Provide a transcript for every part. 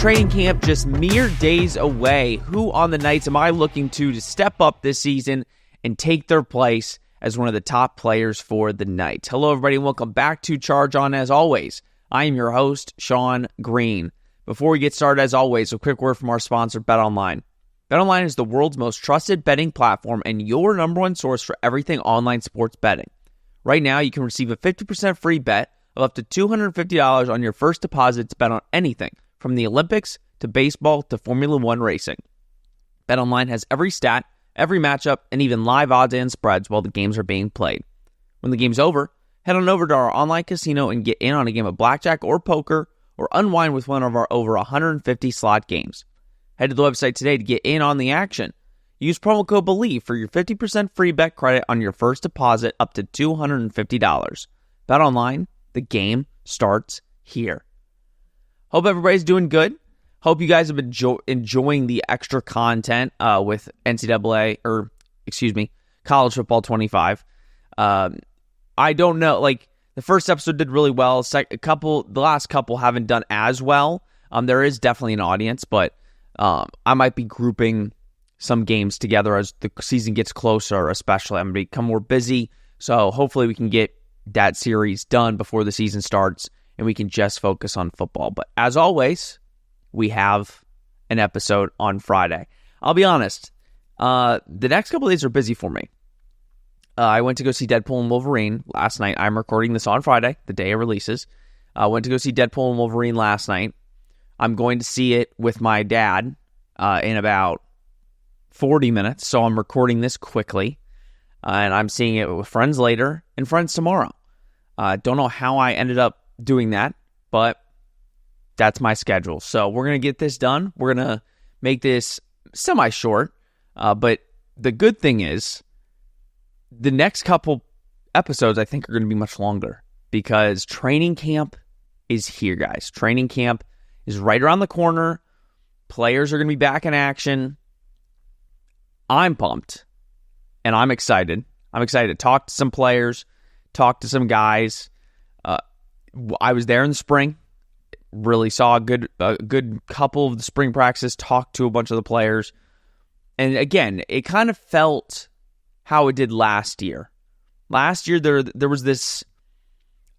Training camp just mere days away. Who on the Knights am I looking to step up this season and take their place as one of the top players for the Knights? Hello, everybody, and welcome back to Charge On. As always, I am your host, Sean Green. Before we get started, as always, a quick word from our sponsor, BetOnline. BetOnline is the world's most trusted betting platform and your number one source for everything online sports betting. Right now, you can receive a 50% free bet of up to $250 on your first deposit to bet on anything, from the Olympics to baseball to Formula One racing. BetOnline has every stat, every matchup, and even live odds and spreads while the games are being played. When the game's over, head on over to our online casino and get in on a game of blackjack or poker, or unwind with one of our over 150 slot games. Head to the website today to get in on the action. Use promo code BELIEVE for your 50% free bet credit on your first deposit up to $250. BetOnline, the game starts here. Hope everybody's doing good. Hope you guys have been enjoying the extra content with College Football 25. I don't know, the first episode did really well. The last couple haven't done as well. There is definitely an audience, but I might be grouping some games together as the season gets closer, especially. I'm going to become more busy, so hopefully we can get that series done before the season starts and we can just focus on football. But as always, we have an episode on Friday. I'll be honest, the next couple of days are busy for me. I went to go see Deadpool and Wolverine last night. I'm recording this on Friday, the day it releases. I went to go see Deadpool and Wolverine last night. I'm going to see it with my dad in about 40 minutes, so I'm recording this quickly. And I'm seeing it with friends later and friends tomorrow. Don't know how I ended up doing that, but that's my schedule. So we're going to get this done. We're going to make this semi-short, but the good thing is the next couple episodes I think are going to be much longer because training camp is here, guys. Training camp is right around the corner. Players are going to be back in action. I'm pumped, and I'm excited. I'm excited to talk to some players, talk to some guys. I was there in the spring. Really saw a good couple of the spring practices, talked to a bunch of the players. And again, it kind of felt how it did last year. Last year, there was this,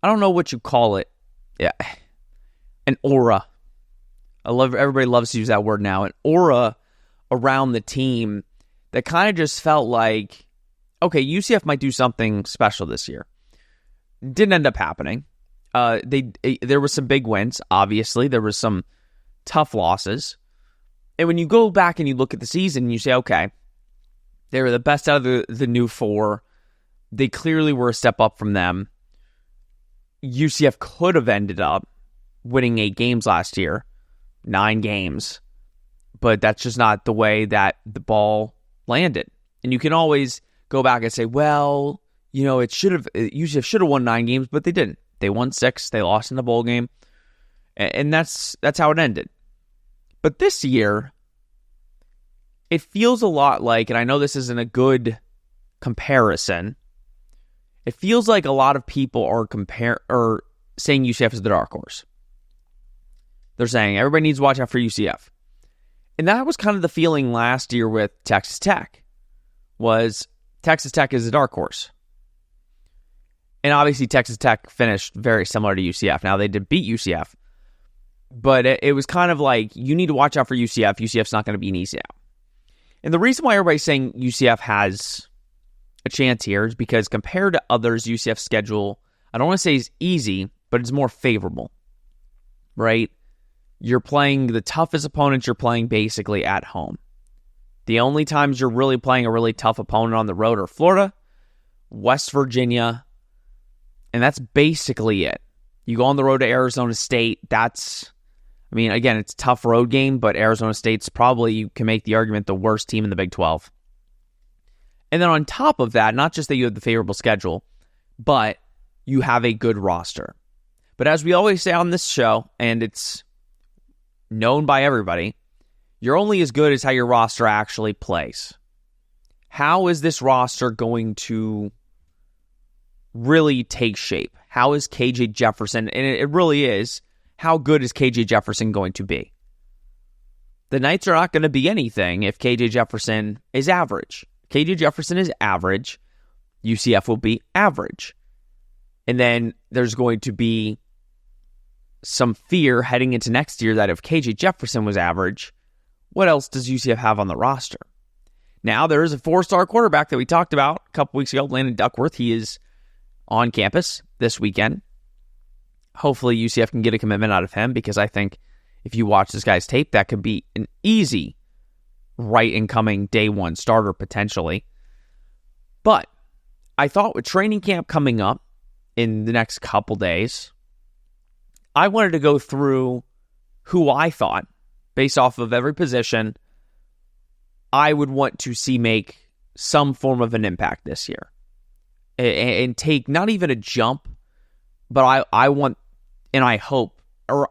I don't know what you call it, an aura. Everybody loves to use that word now, an aura around the team that kind of just felt like, okay, UCF might do something special this year. Didn't end up happening. There were some big wins, obviously. There was some tough losses. And when you go back and you look at the season, you say, okay, they were the best out of the new four. They clearly were a step up from them. UCF could have ended up winning 8 games last year, 9 games. But that's just not the way that the ball landed. And you can always go back and say, well, UCF should have won 9 games, but they didn't. They won 6. They lost in the bowl game. And that's how it ended. But this year, it feels a lot like, and I know this isn't a good comparison, it feels like a lot of people are saying UCF is the dark horse. They're saying everybody needs to watch out for UCF. And that was kind of the feeling last year with Texas Tech, was Texas Tech is a dark horse. And obviously Texas Tech finished very similar to UCF. Now they did beat UCF, but it was kind of like, you need to watch out for UCF. UCF's not going to be an easy out. And the reason why everybody's saying UCF has a chance here is because compared to others, UCF's schedule, I don't want to say is easy, but it's more favorable, right? You're playing the toughest opponents you're playing basically at home. The only times you're really playing a really tough opponent on the road are Florida, West Virginia, and that's basically it. You go on the road to Arizona State. Again, it's a tough road game, but Arizona State's probably, you can make the argument, the worst team in the Big 12. And then on top of that, not just that you have the favorable schedule, but you have a good roster. But as we always say on this show, and it's known by everybody, you're only as good as how your roster actually plays. How is this roster going to really take shape? How is KJ Jefferson, and it really is, how good is KJ Jefferson going to be? The Knights are not going to be anything if KJ Jefferson is average. KJ Jefferson is average. UCF will be average. And then there's going to be some fear heading into next year that if KJ Jefferson was average, what else does UCF have on the roster? Now, there is a 4-star quarterback that we talked about a couple weeks ago, Landon Duckworth. He is on campus this weekend. Hopefully, UCF can get a commitment out of him, because I think if you watch this guy's tape, that could be an easy right incoming day one starter potentially. But I thought with training camp coming up in the next couple days, I wanted to go through who I thought, based off of every position, I would want to see make some form of an impact this year. And take not even a jump, but I want, and I hope, or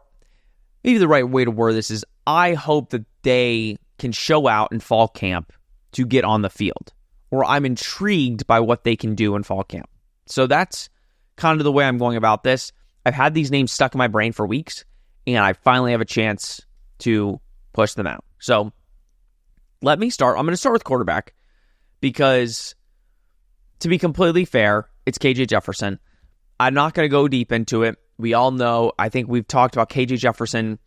maybe the right way to word this is, I hope that they can show out in fall camp to get on the field, or I'm intrigued by what they can do in fall camp. So that's kind of the way I'm going about this. I've had these names stuck in my brain for weeks, and I finally have a chance to push them out. So let me start. I'm going to start with quarterback, because to be completely fair, it's KJ Jefferson. I'm not going to go deep into it. We all know, I think we've talked about KJ Jefferson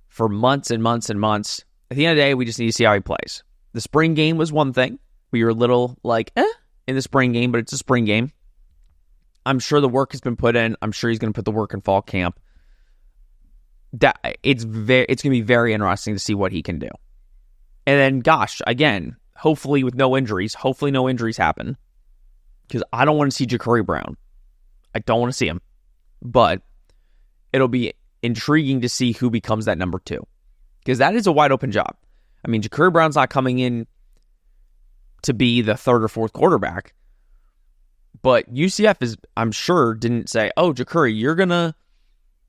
for months and months and months. At the end of the day, we just need to see how he plays. The spring game was one thing. We were a little like, in the spring game, but it's a spring game. I'm sure the work has been put in. I'm sure he's going to put the work in fall camp. It's going to be very interesting to see what he can do. And then, gosh, again, hopefully with no injuries. Hopefully no injuries happen, because I don't want to see Ja'Cory Brown. I don't want to see him. But it'll be intriguing to see who becomes that number 2, because that is a wide open job. I mean, Ja'Cory Brown's not coming in to be the 3rd or 4th quarterback, but UCF is, I'm sure, didn't say, oh, Ja'Cory, you're going to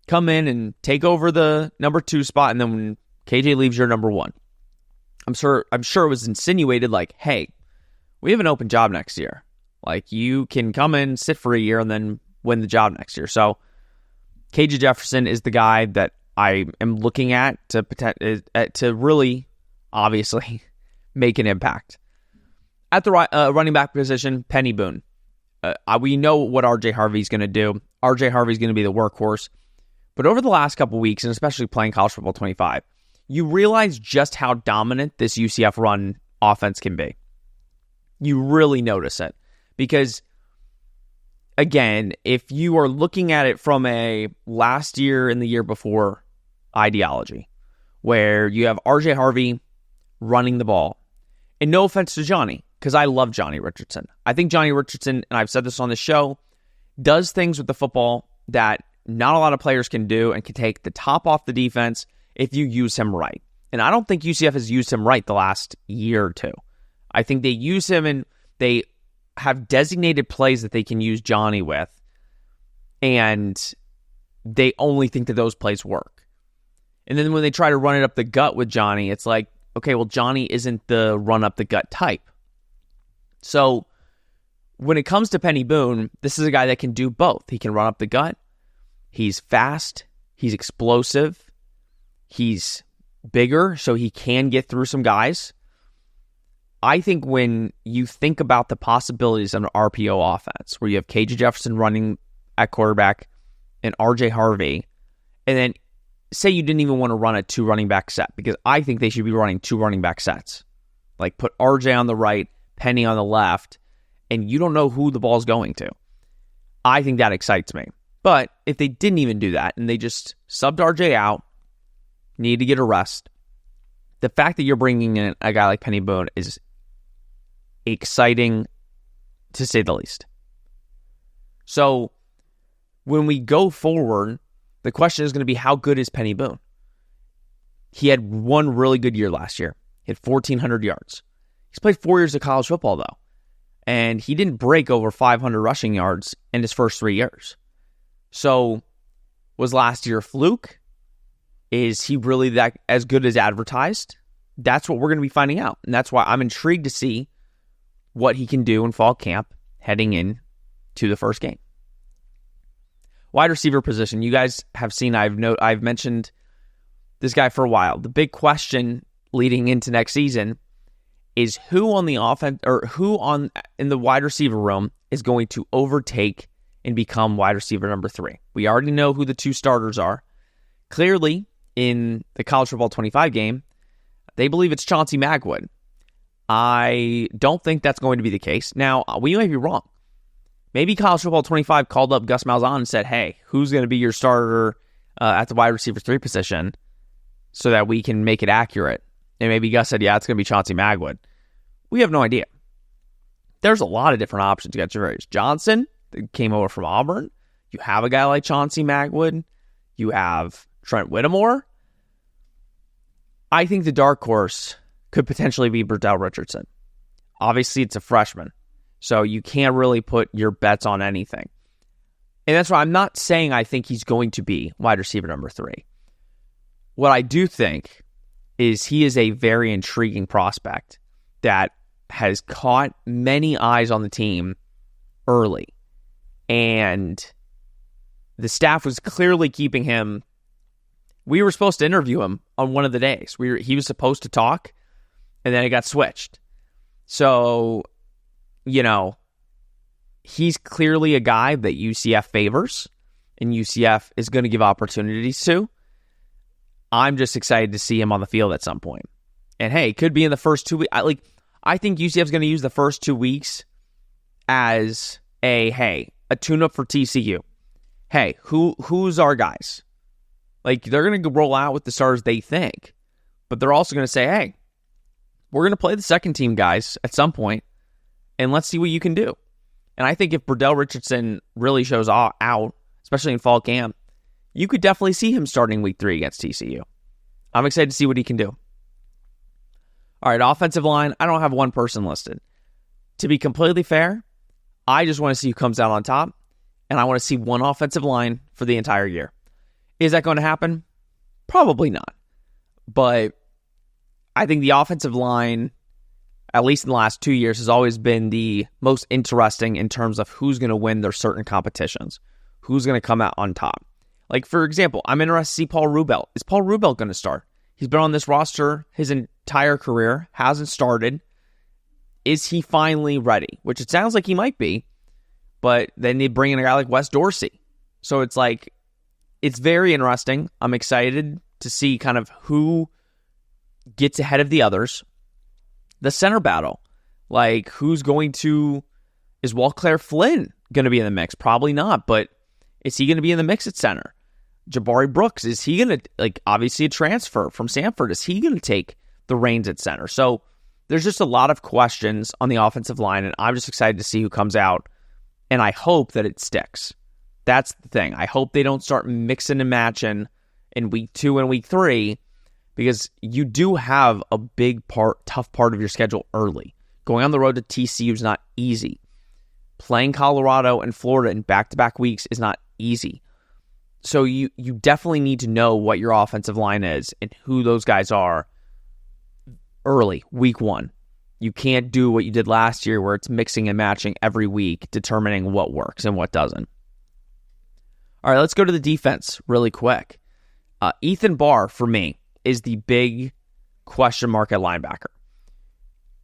come in and take over the number 2 spot, and then when KJ leaves, you're number 1. I'm sure it was insinuated like, hey, we have an open job next year. Like, you can come in, sit for a year, and then win the job next year. So KJ Jefferson is the guy that I am looking at to really, obviously, make an impact. At the running back position, Penny Boone. We know what RJ Harvey's going to do. RJ Harvey's going to be the workhorse. But over the last couple weeks, and especially playing college football 25, you realize just how dominant this UCF run offense can be. You really notice it. Because, again, if you are looking at it from a last year and the year before ideology, where you have RJ Harvey running the ball, and no offense to Johnny, because I love Johnny Richardson. I think Johnny Richardson, and I've said this on the show, does things with the football that not a lot of players can do, and can take the top off the defense if you use him right. And I don't think UCF has used him right the last year or two. I think they use him, and they have designated plays that they can use Johnny with, and they only think that those plays work. And then when they try to run it up the gut with Johnny, it's like, okay, well, Johnny isn't the run up the gut type. So when it comes to Penny Boone, this is a guy that can do both. He can run up the gut. He's fast. He's explosive. He's bigger, so he can get through some guys. I think when you think about the possibilities of an RPO offense, where you have KJ Jefferson running at quarterback and RJ Harvey, and then say you didn't even want to run a 2 running back set, because I think they should be running 2 running back sets. Like, put RJ on the right, Penny on the left, and you don't know who the ball's going to. I think that excites me. But if they didn't even do that, and they just subbed RJ out, need to get a rest, the fact that you're bringing in a guy like Penny Boone is exciting, to say the least. So when we go forward, the question is going to be, how good is Penny Boone? He had one really good year last year. He had 1,400 yards. He's played 4 years of college football, though, and he didn't break over 500 rushing yards in his first 3 years. So was last year a fluke? Is he really that as good as advertised? That's what we're going to be finding out, and that's why I'm intrigued to see what he can do in fall camp heading in to the first game. Wide receiver position. You guys have seen, I've mentioned this guy for a while. The big question leading into next season is who on the offense or in the wide receiver room is going to overtake and become wide receiver number 3. We already know who the 2 starters are. Clearly, in the College Football 25 game, they believe it's Chauncey Magwood. I don't think that's going to be the case. Now, we might be wrong. Maybe College Football 25 called up Gus Malzahn and said, hey, who's going to be your starter at the wide receiver 3 position so that we can make it accurate? And maybe Gus said, yeah, it's going to be Chauncey Magwood. We have no idea. There's a lot of different options. You got Javarius Johnson that came over from Auburn. You have a guy like Chauncey Magwood. You have Trent Whittemore. I think the dark horse could potentially be Burdell Richardson. Obviously, it's a freshman, so you can't really put your bets on anything. And that's why I'm not saying I think he's going to be wide receiver number 3. What I do think is he is a very intriguing prospect that has caught many eyes on the team early. And the staff was clearly keeping him. We were supposed to interview him on one of the days. He was supposed to talk, and then it got switched. So, he's clearly a guy that UCF favors, and UCF is going to give opportunities to. I'm just excited to see him on the field at some point. And hey, it could be in the first 2 weeks. I think UCF is going to use the first 2 weeks as a tune-up for TCU. Hey, who's our guys? They're going to roll out with the stars they think, but they're also going to say, hey, we're going to play the second team guys at some point, and let's see what you can do. And I think if Burdell Richardson really shows out, especially in fall camp, you could definitely see him starting week 3 against TCU. I'm excited to see what he can do. All right, offensive line, I don't have one person listed. To be completely fair, I just want to see who comes out on top, and I want to see one offensive line for the entire year. Is that going to happen? Probably not. But I think the offensive line, at least in the last 2 years, has always been the most interesting in terms of who's going to win their certain competitions, who's going to come out on top. For example, I'm interested to see Paul Rubel. Is Paul Rubel going to start? He's been on this roster his entire career, hasn't started. Is he finally ready? Which it sounds like he might be, but then they bring in a guy like Wes Dorsey. So it's very interesting. I'm excited to see kind of who gets ahead of the others. The center battle, is Walclair Flynn going to be in the mix? Probably not, but is he going to be in the mix at center? Jabari Brooks, is he going to, obviously a transfer from Samford, is he going to take the reins at center? So there's just a lot of questions on the offensive line, and I'm just excited to see who comes out, and I tough that it sticks. That's the thing. I hope they don't start mixing and matching in week 2 and week 3, because you do have a tough part of your schedule early. Going on the road to TCU is not easy. Playing Colorado and Florida in back-to-back weeks is not easy. So you definitely need to know what your offensive line is and who those guys are early, week 1. You can't do what you did last year where it's mixing and matching every week, determining what works and what doesn't. All right, let's go to the defense really quick. Ethan Barr, for me, is the big question mark at linebacker.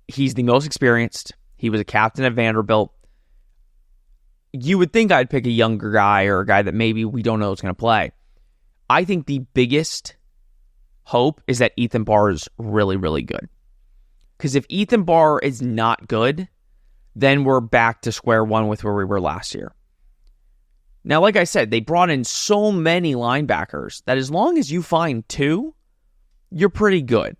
He's the most experienced. He was a captain at Vanderbilt. You would think I'd pick a younger guy or a guy that maybe we don't know is going to play. I think the biggest hope is that Ethan Barr is really, really good. Because if Ethan Barr is not good, then we're back to square one with where we were last year. Now, like I said, they brought in so many linebackers that as long as you find 2, you're pretty good.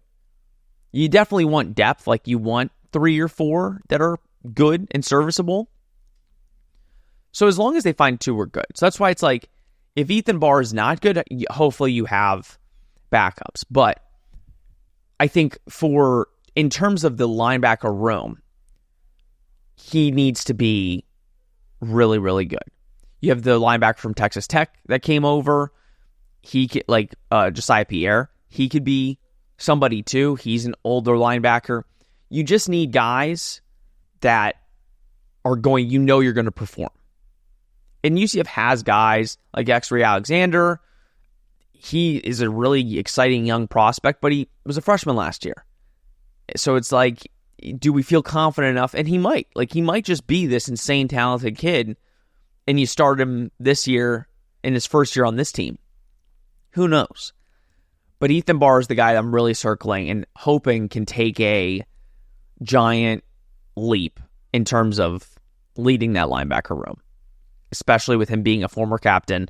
You definitely want depth, you want 3 or 4 that are good and serviceable. So as long as they find 2, we're good. So that's why it's if Ethan Barr is not good, hopefully you have backups. But I think in terms of the linebacker room, he needs to be really, really good. You have the linebacker from Texas Tech that came over. He could, Josiah Pierre. He could be somebody too. He's an older linebacker. You just need guys that are you're going to perform. And UCF has guys like X-Ray Alexander. he is a really exciting young prospect, but he was a freshman last year. So it's like, do we feel confident enough? And he might. Like, he might just be this insane talented kid, and you start him this year in his first year on this team. Who knows? But Ethan Barr is the guy that I'm really circling and hoping can take a giant leap in terms of leading that linebacker room, especially with him being a former captain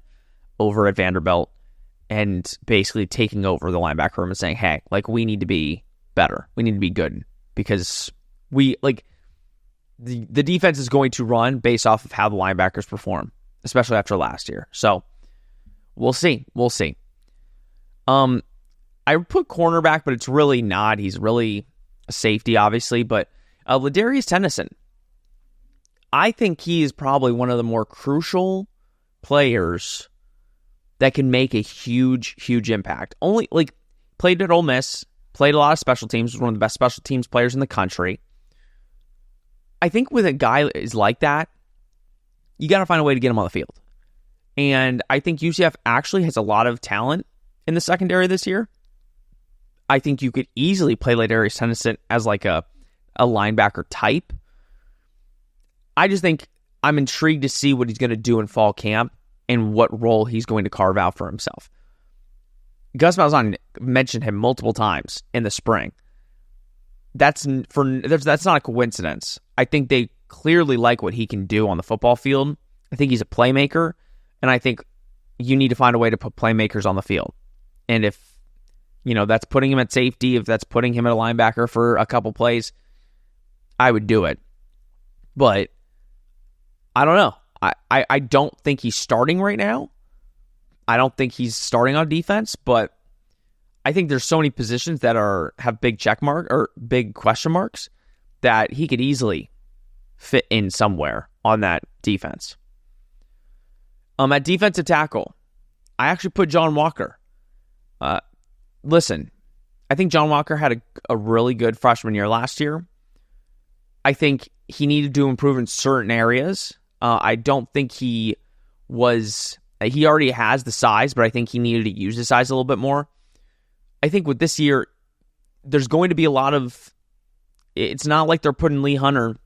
over at Vanderbilt and basically taking over the linebacker room and saying, hey, like, we need to be better. We need to be good because we, like, the defense is going to run based off of how the linebackers perform, especially after last year. So we'll see. We'll see. I put cornerback, but it's really not. He's really a safety, obviously. But Ladarius Tennyson, I think he is probably one of the more crucial players that can make a huge, huge impact. Only, like, played at Ole Miss, played a lot of special teams, was one of the best special teams players in the country. I think with a guy that is like that, you got to find a way to get him on the field. And I think UCF actually has a lot of talent in the secondary this year. I think you could easily play Ladarius Tennyson as like a linebacker type. I just think I'm intrigued to see what he's going to do in fall camp and what role he's going to carve out for himself. Gus Malzahn mentioned him multiple times in the spring. That's not a coincidence. I think they clearly like what he can do on the football field. I think he's a playmaker, and I think you need to find a way to put playmakers on the field. And if, that's putting him at safety, if that's putting him at a linebacker for a couple plays, I would do it. But I don't know. I don't think he's starting right now. I don't think he's starting on defense, but I think there's so many positions that have big check mark or big question marks that he could easily fit in somewhere on that defense. At defensive tackle, I actually put John Walker. Listen, I think John Walker had a really good freshman year last year. I think he needed to improve in certain areas. I don't think he already has the size, but I think he needed to use the size a little bit more. I think with this year, there's going to be a lot of, it's not like they're putting Lee Hunter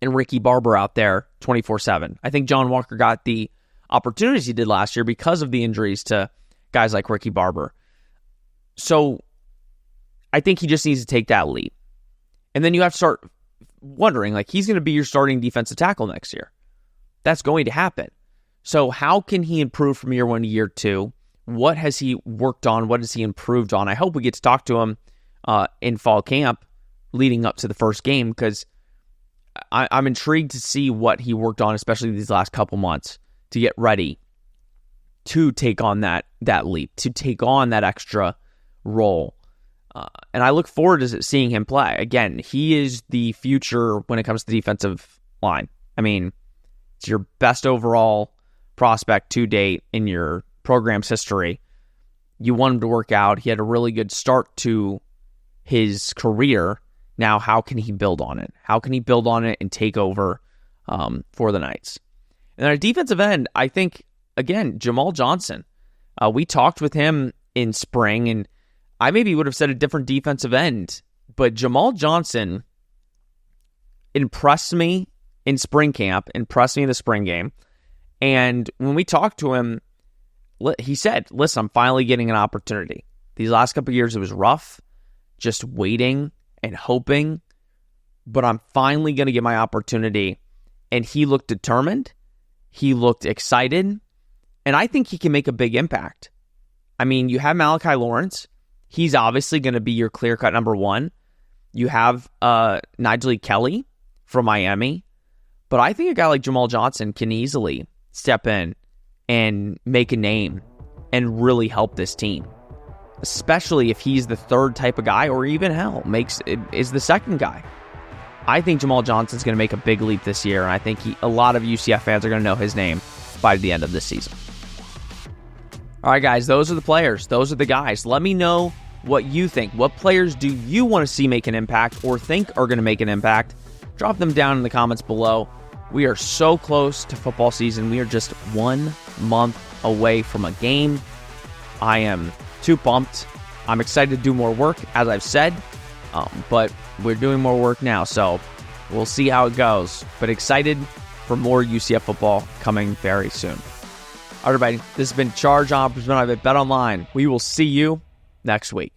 and Ricky Barber out there 24/7. I think John Walker got the opportunities he did last year because of the injuries to guys like Ricky Barber. So I think he just needs to take that leap. And then you have to start wondering, like, he's going to be your starting defensive tackle next year. That's going to happen. So how can he improve from year one to year two? What has he worked on? What has he improved on? I hope we get to talk to him in fall camp leading up to the first game, because I'm intrigued to see what he worked on, especially these last couple months, to get ready to take on that leap, to take on that extra role. And I look forward to seeing him play. Again, he is the future when it comes to the defensive line. I mean, it's your best overall prospect to date in your program's history. You want him to work out. He had a really good start to his career. Now, how can he build on it? How can he build on it and take over for the Knights? And at defensive end, I think, again, Jamal Johnson. We talked with him in spring, and I maybe would have said a different defensive end, but Jamal Johnson impressed me in spring camp, impressed me in the spring game. And when we talked to him, he said, listen, I'm finally getting an opportunity. These last couple of years, it was rough, just waiting and hoping, but I'm finally going to get my opportunity. And he looked determined. He looked excited. And I think he can make a big impact. I mean, you have Malachi Lawrence. He's obviously going to be your clear-cut number one. You have Nigel Kelly from Miami. But I think a guy like Jamal Johnson can easily step in and make a name and really help this team, especially if he's the third type of guy, or even is the second guy. I think Jamal Johnson's going to make a big leap this year, and I think a lot of UCF fans are going to know his name by the end of this season. All right, guys, those are the players. Those are the guys. Let me know what you think. What players do you want to see make an impact or think are going to make an impact? Drop them down in the comments below. We are so close to football season. We are just 1 month away from a game. I am too pumped. I'm excited to do more work, as I've said, but we're doing more work now, so we'll see how it goes. But excited for more UCF football coming very soon. All right, everybody, this has been Charge On, presented by Bet Online. We will see you next week.